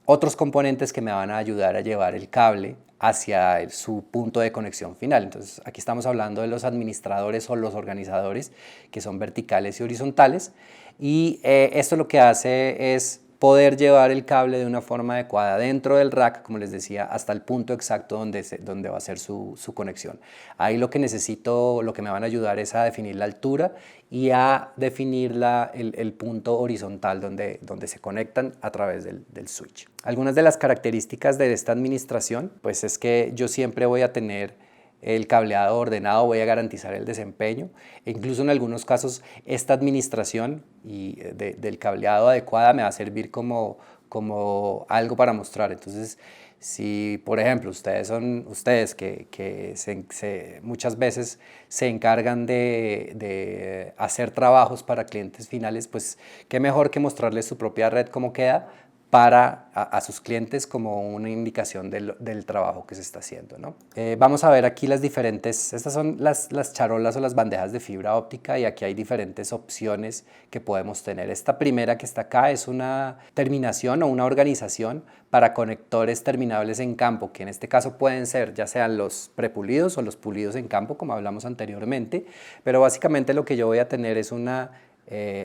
otros componentes que me van a ayudar a llevar el cable hacia su punto de conexión final. Entonces aquí estamos hablando de los administradores o los organizadores, que son verticales y horizontales, y esto lo que hace es poder llevar el cable de una forma adecuada dentro del rack, como les decía, hasta el punto exacto donde va a ser su conexión. Ahí lo que me van a ayudar es a definir la altura y a definir el punto horizontal donde se conectan a través del switch. Algunas de las características de esta administración, pues es que yo siempre voy a tener el cableado ordenado, voy a garantizar el desempeño, e incluso en algunos casos esta administración del cableado adecuada me va a servir como algo para mostrar. Entonces, si por ejemplo ustedes que muchas veces se encargan de hacer trabajos para clientes finales, pues qué mejor que mostrarles su propia red cómo queda a sus clientes, como una indicación del trabajo que se está haciendo, ¿no? Vamos a ver aquí estas son las charolas o las bandejas de fibra óptica, y aquí hay diferentes opciones que podemos tener. Esta primera que está acá es una terminación o una organización para conectores terminables en campo, que en este caso pueden ser ya sean los prepulidos o los pulidos en campo, como hablamos anteriormente, pero básicamente lo que yo voy a tener es una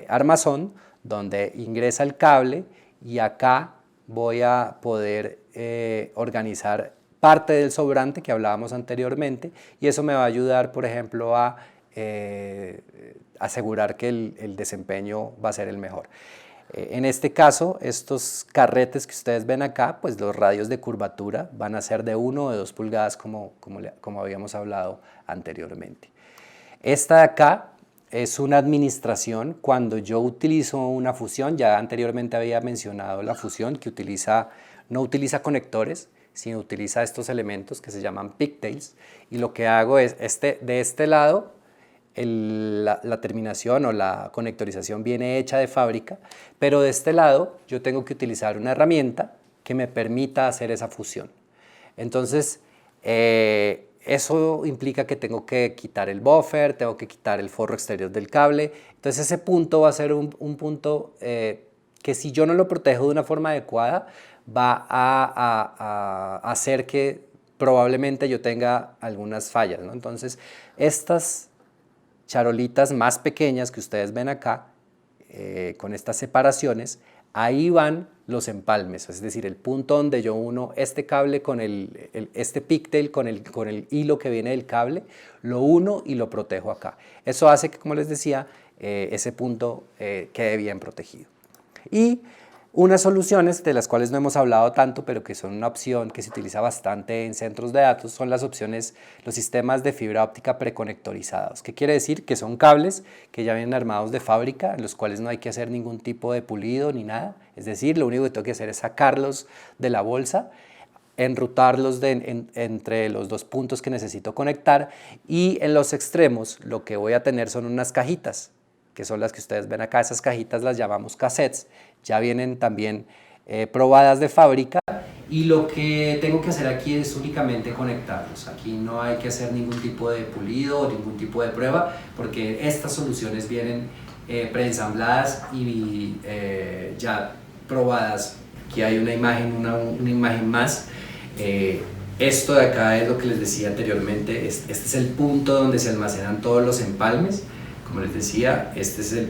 armazón donde ingresa el cable, y acá voy a poder organizar parte del sobrante que hablábamos anteriormente, y eso me va a ayudar, por ejemplo, a asegurar que el desempeño va a ser el mejor. En este caso, estos carretes que ustedes ven acá, pues los radios de curvatura van a ser de 1 o de 2 pulgadas como habíamos hablado anteriormente. Esta de acá es una administración. Cuando yo utilizo una fusión, ya anteriormente había mencionado la fusión que no utiliza conectores, sino utiliza estos elementos que se llaman pigtails, y lo que hago es, de este lado, la terminación o la conectorización viene hecha de fábrica, pero de este lado yo tengo que utilizar una herramienta que me permita hacer esa fusión. Entonces, eso implica que tengo que quitar el buffer, tengo que quitar el forro exterior del cable. Entonces ese punto va a ser un punto que, si yo no lo protejo de una forma adecuada, va a hacer que probablemente yo tenga algunas fallas, ¿no? Entonces, estas charolitas más pequeñas que ustedes ven acá, con estas separaciones, ahí van los empalmes, es decir, el punto donde yo uno este cable con este pigtail con el hilo que viene del cable, lo uno y lo protejo acá. Eso hace que, como les decía, ese punto quede bien protegido. Y unas soluciones de las cuales no hemos hablado tanto, pero que son una opción que se utiliza bastante en centros de datos, son los sistemas de fibra óptica preconectorizados. ¿Qué quiere decir? Que son cables que ya vienen armados de fábrica, en los cuales no hay que hacer ningún tipo de pulido ni nada. Es decir, lo único que tengo que hacer es sacarlos de la bolsa, enrutarlos entre los dos puntos que necesito conectar, y en los extremos lo que voy a tener son unas cajitas, que son las que ustedes ven acá. Esas cajitas las llamamos cassettes, ya vienen también probadas de fábrica, y lo que tengo que hacer aquí es únicamente conectarlos. Aquí no hay que hacer ningún tipo de pulido o ningún tipo de prueba, porque estas soluciones vienen preensambladas y ya probadas. Aquí hay una imagen más. Esto de acá es lo que les decía anteriormente. Este es el punto donde se almacenan todos los empalmes. Como les decía,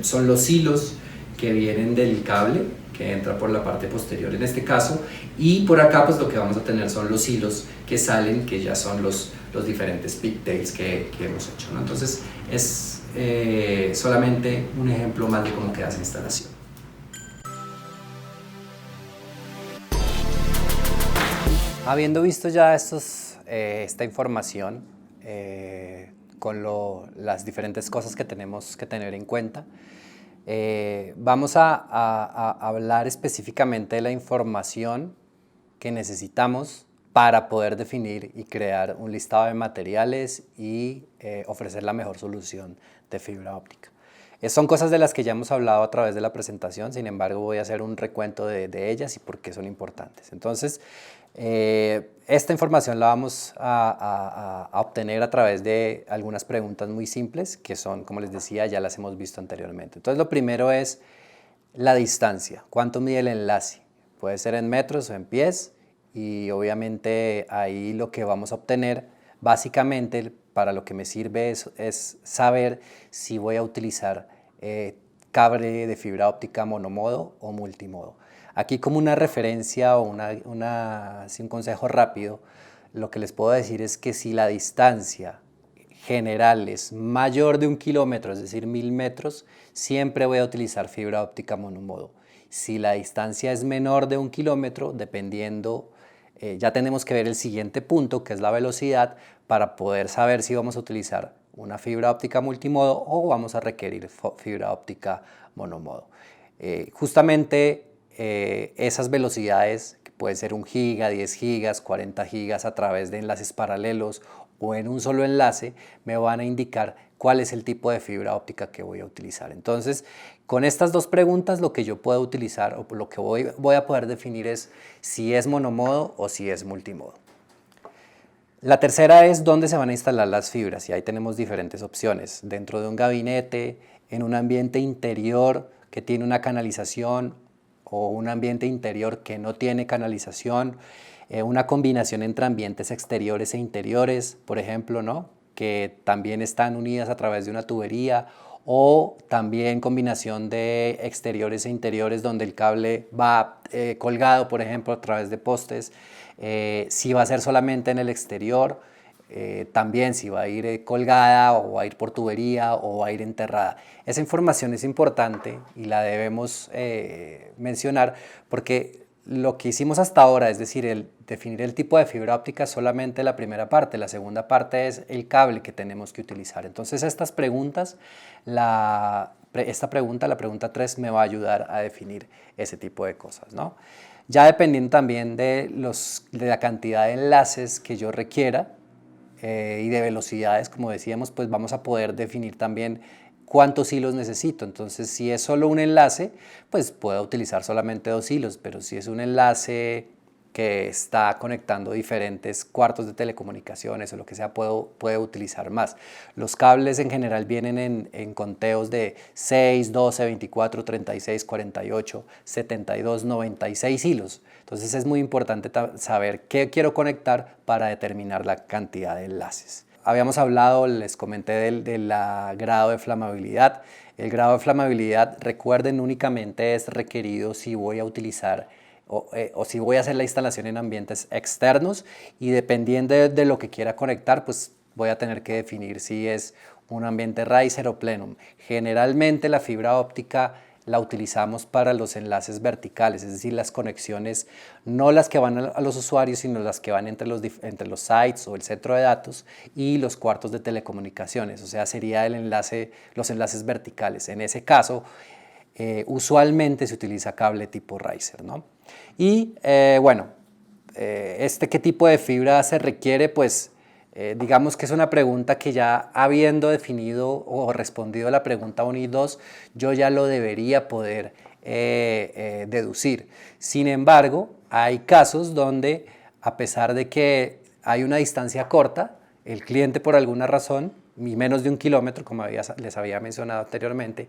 son los hilos que vienen del cable que entra por la parte posterior en este caso, y por acá pues lo que vamos a tener son los hilos que salen, que ya son los diferentes pigtails que hemos hecho, ¿no? Entonces es solamente un ejemplo más de cómo queda esa instalación. Habiendo visto ya esta información con las diferentes cosas que tenemos que tener en cuenta, vamos a hablar específicamente de la información que necesitamos para poder definir y crear un listado de materiales y ofrecer la mejor solución de fibra óptica. Son cosas de las que ya hemos hablado a través de la presentación, sin embargo voy a hacer un recuento de ellas y por qué son importantes. Entonces, esta información la vamos a obtener a través de algunas preguntas muy simples, que son, como les decía, ya las hemos visto anteriormente. Entonces, lo primero es la distancia. ¿Cuánto mide el enlace? Puede ser en metros o en pies, y obviamente ahí lo que vamos a obtener, básicamente, para lo que me sirve es saber si voy a utilizar cable de fibra óptica monomodo o multimodo. Aquí, como una referencia o un consejo rápido, lo que les puedo decir es que si la distancia general es mayor de 1 kilómetro, es decir, 1000 metros, siempre voy a utilizar fibra óptica monomodo. Si la distancia es menor de 1 kilómetro, dependiendo, ya tenemos que ver el siguiente punto, que es la velocidad, para poder saber si vamos a utilizar una fibra óptica multimodo o vamos a requerir fibra óptica monomodo. Justamente esas velocidades, que puede ser 1 giga, 10 gigas, 40 gigas a través de enlaces paralelos o en un solo enlace, me van a indicar cuál es el tipo de fibra óptica que voy a utilizar. Entonces, con estas dos preguntas, lo que yo puedo utilizar o lo que voy a poder definir es si es monomodo o si es multimodo. La tercera es dónde se van a instalar las fibras, y ahí tenemos diferentes opciones: dentro de un gabinete, en un ambiente interior que tiene una canalización, o un ambiente interior que no tiene canalización, una combinación entre ambientes exteriores e interiores, por ejemplo, ¿no?, que también están unidas a través de una tubería, o también combinación de exteriores e interiores donde el cable va colgado, por ejemplo, a través de postes. Si va a ser solamente en el exterior, también si va a ir colgada o va a ir por tubería o va a ir enterrada. Esa información es importante y la debemos mencionar, porque lo que hicimos hasta ahora, es decir, el definir el tipo de fibra óptica, es solamente la primera parte. La segunda parte es el cable que tenemos que utilizar. Entonces estas preguntas, esta pregunta, la pregunta 3, me va a ayudar a definir ese tipo de cosas, ¿no? Ya dependiendo también de la cantidad de enlaces que yo requiera y de velocidades, como decíamos, pues vamos a poder definir también cuántos hilos necesito. Entonces, si es solo un enlace, pues puedo utilizar solamente 2 hilos, pero si es un enlace que está conectando diferentes cuartos de telecomunicaciones o lo que sea, puedo utilizar más. Los cables en general vienen en conteos de 6, 12, 24, 36, 48, 72, 96 hilos. Entonces es muy importante saber qué quiero conectar para determinar la cantidad de enlaces. Habíamos hablado, les comenté del grado de flamabilidad. El grado de flamabilidad, recuerden, únicamente es requerido si voy a utilizar o si voy a hacer la instalación en ambientes externos, y dependiendo de lo que quiera conectar, pues voy a tener que definir si es un ambiente riser o plenum. Generalmente la fibra óptica la utilizamos para los enlaces verticales, es decir, las conexiones, no las que van a los usuarios, sino las que van entre los sites o el centro de datos y los cuartos de telecomunicaciones. O sea, sería los enlaces verticales. En ese caso, usualmente se utiliza cable tipo riser, ¿no? Y bueno, ¿qué tipo de fibra se requiere? Pues digamos que es una pregunta que, ya habiendo definido o respondido a la pregunta 1 y 2, yo ya lo debería poder deducir. Sin embargo, hay casos donde, a pesar de que hay una distancia corta, el cliente por alguna razón, y menos de 1 kilómetro, como les había mencionado anteriormente,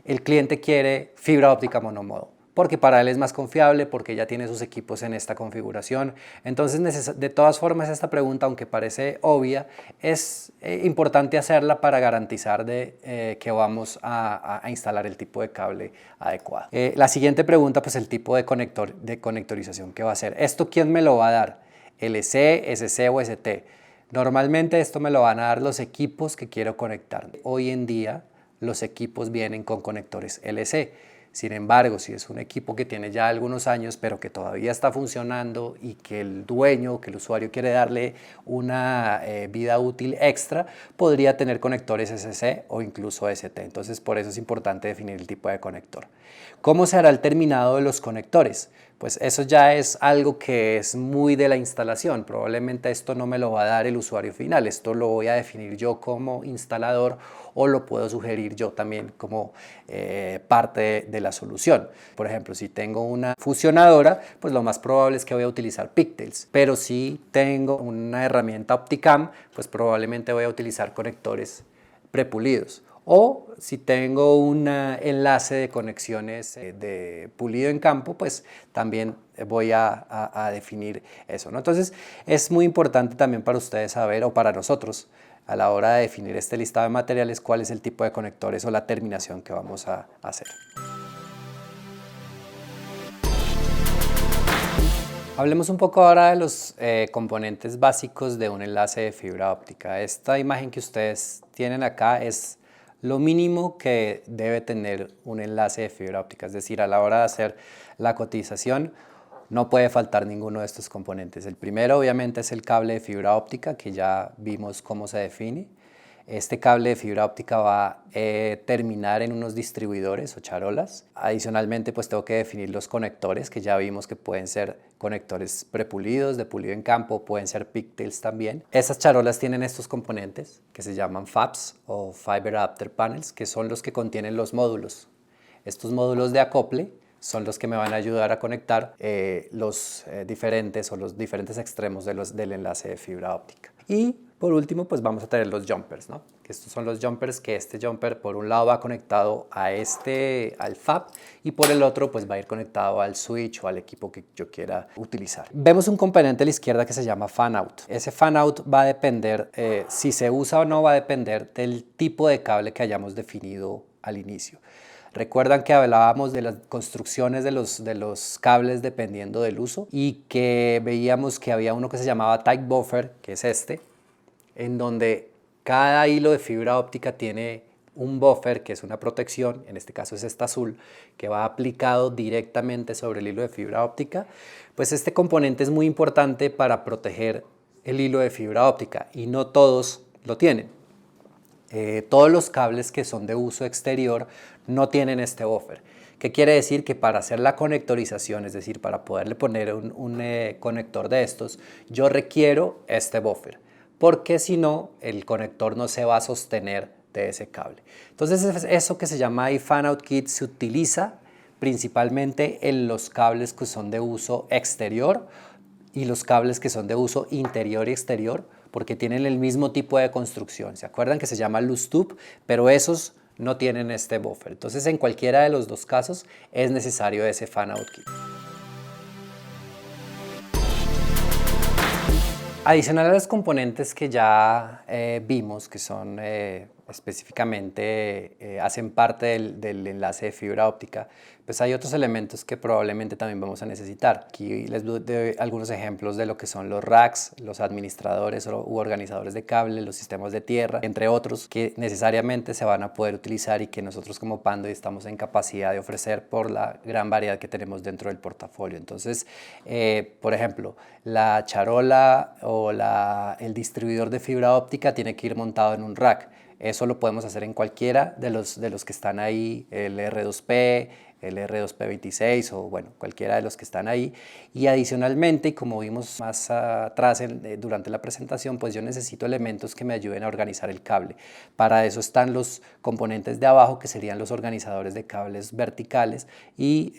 el cliente quiere fibra óptica monomodo, porque para él es más confiable, porque ya tiene sus equipos en esta configuración. Entonces, de todas formas, esta pregunta, aunque parece obvia, es importante hacerla para garantizar que vamos a instalar el tipo de cable adecuado. La siguiente pregunta, pues el tipo de conectorización que va a ser. ¿Esto quién me lo va a dar? ¿LC, SC o ST? Normalmente esto me lo van a dar los equipos que quiero conectar. Hoy en día los equipos vienen con conectores LC. Sin embargo, si es un equipo que tiene ya algunos años, pero que todavía está funcionando y que el dueño, que el usuario quiere darle una vida útil extra, podría tener conectores SC o incluso ST. Entonces, por eso es importante definir el tipo de conector. ¿Cómo se hará el terminado de los conectores? Pues eso ya es algo que es muy de la instalación. Probablemente esto no me lo va a dar el usuario final. Esto lo voy a definir yo como instalador, o lo puedo sugerir yo también como parte de la solución. Por ejemplo, si tengo una fusionadora, pues lo más probable es que voy a utilizar pigtails. Pero si tengo una herramienta Opticam, pues probablemente voy a utilizar conectores prepulidos. O si tengo un enlace de conexiones de pulido en campo, pues también voy a definir eso, ¿no? Entonces es muy importante también para ustedes saber, o para nosotros, a la hora de definir este listado de materiales, cuál es el tipo de conectores o la terminación que vamos a hacer. Hablemos un poco ahora de los componentes básicos de un enlace de fibra óptica. Esta imagen que ustedes tienen acá es lo mínimo que debe tener un enlace de fibra óptica, es decir, a la hora de hacer la cotización no puede faltar ninguno de estos componentes. El primero, obviamente, es el cable de fibra óptica, que ya vimos cómo se define. Este cable de fibra óptica va a terminar en unos distribuidores o charolas. Adicionalmente, pues tengo que definir los conectores, que ya vimos que pueden ser conectores prepulidos, de pulido en campo, pueden ser pigtails también. Estas charolas tienen estos componentes que se llaman FAPs o Fiber Adapter Panels, que son los que contienen los módulos. Estos módulos de acople son los que me van a ayudar a conectar los diferentes extremos del enlace de fibra óptica. Y por último, pues vamos a tener los jumpers, ¿no? Estos son los jumpers, que este jumper por un lado va conectado al FAB, y por el otro pues va a ir conectado al switch o al equipo que yo quiera utilizar. Vemos un componente a la izquierda que se llama fan out. Ese fan out va a depender, si se usa o no, va a depender del tipo de cable que hayamos definido al inicio. Recuerdan que hablábamos de las construcciones de los cables dependiendo del uso, y que veíamos que había uno que se llamaba tight buffer, que es este, en donde cada hilo de fibra óptica tiene un buffer, que es una protección, en este caso es esta azul, que va aplicado directamente sobre el hilo de fibra óptica, pues este componente es muy importante para proteger el hilo de fibra óptica y no todos lo tienen. Todos los cables que son de uso exterior no tienen este buffer. ¿Qué quiere decir? Que para hacer la conectorización, es decir, para poderle poner un conector de estos, yo requiero este buffer, porque si no, el conector no se va a sostener de ese cable. Entonces, eso que se llama fan-out kit se utiliza principalmente en los cables que son de uso exterior y los cables que son de uso interior y exterior, porque tienen el mismo tipo de construcción. ¿Se acuerdan que se llama loose tube? Pero esos no tienen este buffer. Entonces, en cualquiera de los dos casos es necesario ese fan-out kit. Adicional a los componentes que ya vimos, que son específicamente hacen parte del enlace de fibra óptica, pues hay otros elementos que probablemente también vamos a necesitar. Aquí les doy algunos ejemplos de lo que son los racks, los administradores u organizadores de cable, los sistemas de tierra, entre otros, que necesariamente se van a poder utilizar y que nosotros como Pandoy estamos en capacidad de ofrecer por la gran variedad que tenemos dentro del portafolio. Entonces, por ejemplo, la charola o el distribuidor de fibra óptica tiene que ir montado en un rack. Eso lo podemos hacer en cualquiera de los que están ahí, el R2P, el R2P26 o bueno, cualquiera de los que están ahí. Y adicionalmente, y como vimos más atrás durante la presentación, pues yo necesito elementos que me ayuden a organizar el cable. Para eso están los componentes de abajo, que serían los organizadores de cables verticales y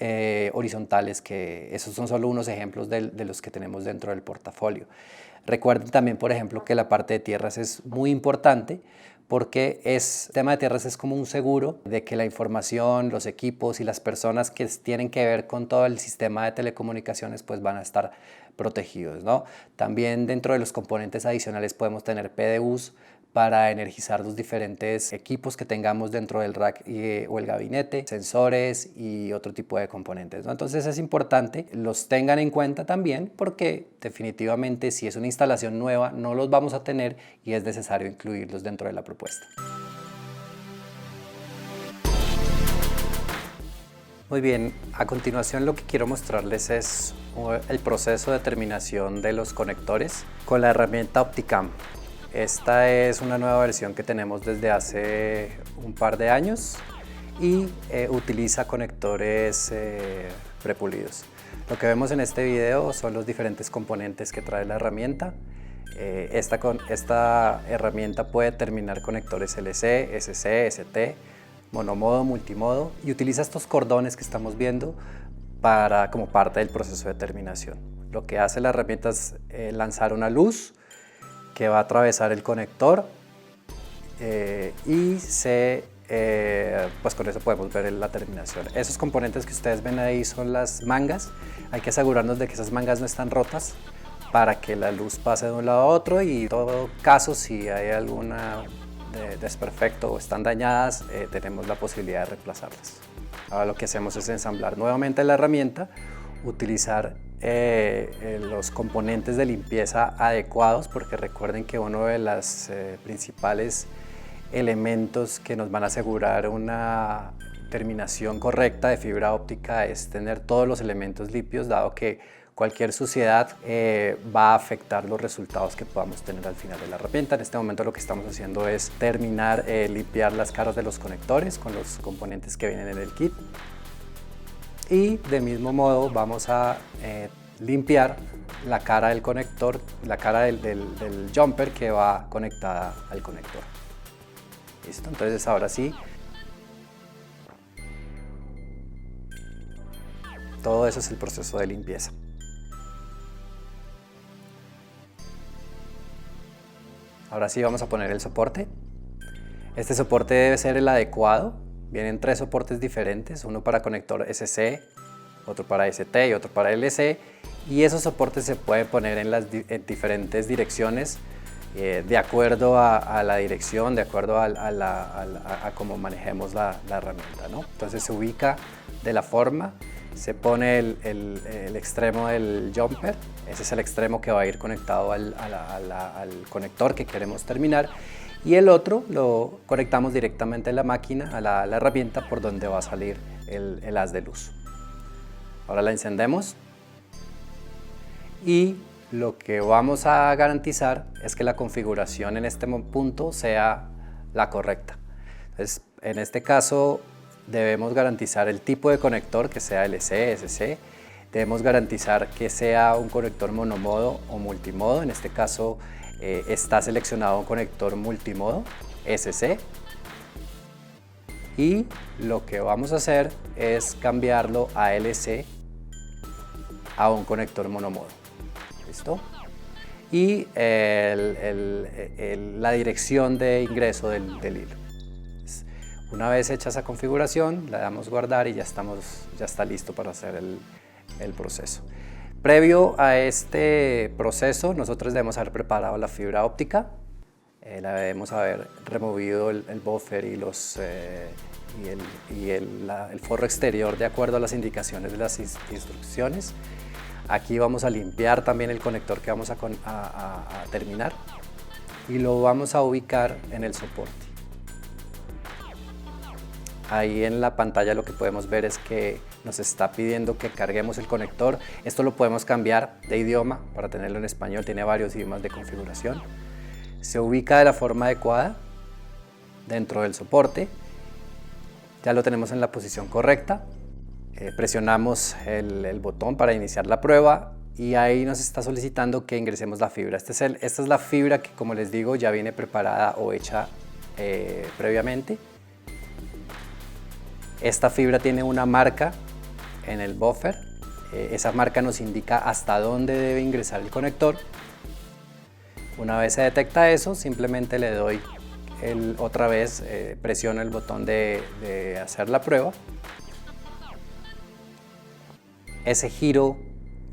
horizontales, que esos son solo unos ejemplos de los que tenemos dentro del portafolio. Recuerden también, por ejemplo, que la parte de tierras es muy importante, porque el tema de tierras es como un seguro de que la información, los equipos y las personas que tienen que ver con todo el sistema de telecomunicaciones pues van a estar protegidos, ¿no? También dentro de los componentes adicionales podemos tener PDUs para energizar los diferentes equipos que tengamos dentro del rack o el gabinete, sensores y otro tipo de componentes, ¿no? Entonces es importante los tengan en cuenta también, porque definitivamente si es una instalación nueva no los vamos a tener y es necesario incluirlos dentro de la propuesta. Muy bien, a continuación lo que quiero mostrarles es el proceso de terminación de los conectores con la herramienta Opticam. Esta es una nueva versión que tenemos desde hace un par de años y utiliza conectores prepulidos. Lo que vemos en este video son los diferentes componentes que trae la herramienta. Esta herramienta puede terminar conectores LC, SC, ST, monomodo, multimodo, y utiliza estos cordones que estamos viendo como parte del proceso de terminación. Lo que hace la herramienta es lanzar una luz que va a atravesar el conector y pues con eso podemos ver la terminación. Esos componentes que ustedes ven ahí son las mangas. Hay que asegurarnos de que esas mangas no están rotas para que la luz pase de un lado a otro, y en todo caso, si hay alguna desperfecto o están dañadas, tenemos la posibilidad de reemplazarlas. Ahora lo que hacemos es ensamblar nuevamente la herramienta, utilizar los componentes de limpieza adecuados, porque recuerden que uno de los principales elementos que nos van a asegurar una terminación correcta de fibra óptica es tener todos los elementos limpios, dado que cualquier suciedad va a afectar los resultados que podamos tener al final de la herramienta. En este momento lo que estamos haciendo es terminar, limpiar las caras de los conectores con los componentes que vienen en el kit. Y de mismo modo vamos a limpiar la cara del conector, la cara del jumper que va conectada al conector. Listo, entonces ahora sí, todo eso es el proceso de limpieza. Ahora sí vamos a poner el soporte. Este soporte debe ser el adecuado. Vienen 3 soportes diferentes, uno para conector SC, otro para ST y otro para LC, y esos soportes se pueden poner en diferentes direcciones de acuerdo a la dirección, de acuerdo a cómo manejemos la herramienta, ¿no? Entonces se ubica de la forma, se pone el extremo del jumper, ese es el extremo que va a ir conectado al conector que queremos terminar, y el otro lo conectamos directamente a la máquina, a la herramienta por donde va a salir el haz de luz. Ahora la encendemos y lo que vamos a garantizar es que la configuración en este punto sea la correcta. Entonces, en este caso debemos garantizar el tipo de conector, que sea LC, SC. Debemos garantizar que sea un conector monomodo o multimodo. En este caso está seleccionado un conector multimodo SC. Y lo que vamos a hacer es cambiarlo a LC a un conector monomodo. ¿Listo? Y la dirección de ingreso del hilo. Una vez hecha esa configuración, le damos guardar y ya está listo para hacer el proceso. Previo a este proceso, nosotros debemos haber preparado la fibra óptica, debemos haber removido el buffer y el forro exterior de acuerdo a las indicaciones de las instrucciones. Aquí vamos a limpiar también el conector que vamos a terminar y lo vamos a ubicar en el soporte. Ahí en la pantalla lo que podemos ver es que nos está pidiendo que carguemos el conector. Esto lo podemos cambiar de idioma para tenerlo en español, tiene varios idiomas de configuración. Se ubica de la forma adecuada dentro del soporte. Ya lo tenemos en la posición correcta. Presionamos el botón para iniciar la prueba y ahí nos está solicitando que ingresemos la fibra. Esta es la fibra que, como les digo, ya viene preparada o hecha previamente. Esta fibra tiene una marca en el buffer. Esa marca nos indica hasta dónde debe ingresar el conector. Una vez se detecta eso, simplemente le doy otra vez, presiono el botón de hacer la prueba. Ese giro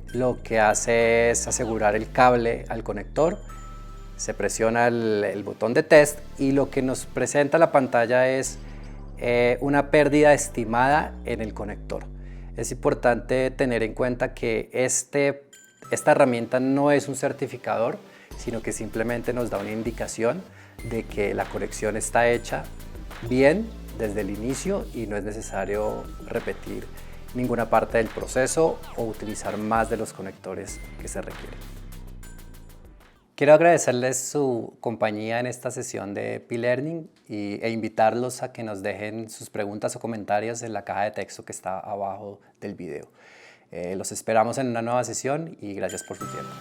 lo que hace es asegurar el cable al conector, se presiona el botón de test y lo que nos presenta la pantalla es una pérdida estimada en el conector. Es importante tener en cuenta que esta herramienta no es un certificador, sino que simplemente nos da una indicación de que la conexión está hecha bien desde el inicio y no es necesario repetir ninguna parte del proceso o utilizar más de los conectores que se requieren. Quiero agradecerles su compañía en esta sesión de P-Learning e invitarlos a que nos dejen sus preguntas o comentarios en la caja de texto que está abajo del video. Los esperamos en una nueva sesión y gracias por su tiempo.